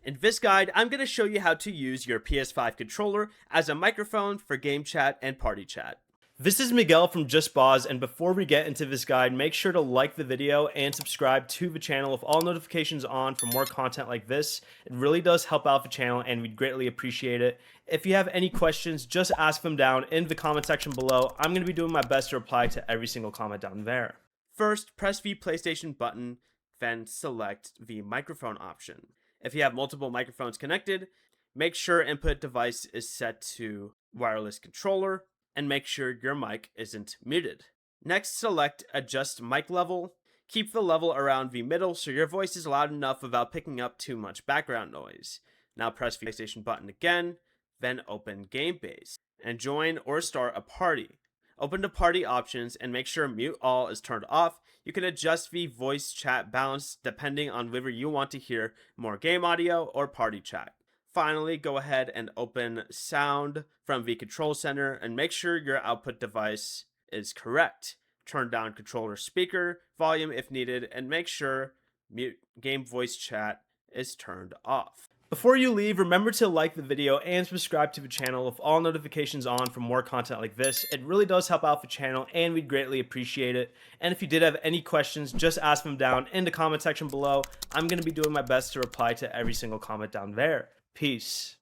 In this guide, I'm going to show you how to use your PS5 controller as a microphone for game chat and party chat. This is Miguel from Just Boz, and before we get into this guide, make sure to like the video and subscribe to the channel with all notifications on for more content like this. It really does help out the channel and we'd greatly appreciate it. If you have any questions, just ask them down in the comment section below. I'm going to be doing my best to reply to every single comment down there. First, press the PlayStation button, then select the microphone option. If you have multiple microphones connected, make sure input device is set to wireless controller and make sure your mic isn't muted. Next, select adjust mic level. Keep the level around the middle so your voice is loud enough without picking up too much background noise. Now press the PlayStation button again, then open Game Base and join or start a party. Open the party options and make sure mute all is turned off. You can adjust the voice chat balance depending on whether you want to hear more game audio or party chat. Finally, go ahead and open sound from the control center and make sure your output device is correct. Turn down controller speaker volume if needed and make sure mute game voice chat is turned off. Before you leave, remember to like the video and subscribe to the channel with all notifications on for more content like this. It really does help out the channel and we'd greatly appreciate it. And if you did have any questions, just ask them down in the comment section below. I'm going to be doing my best to reply to every single comment down there. Peace.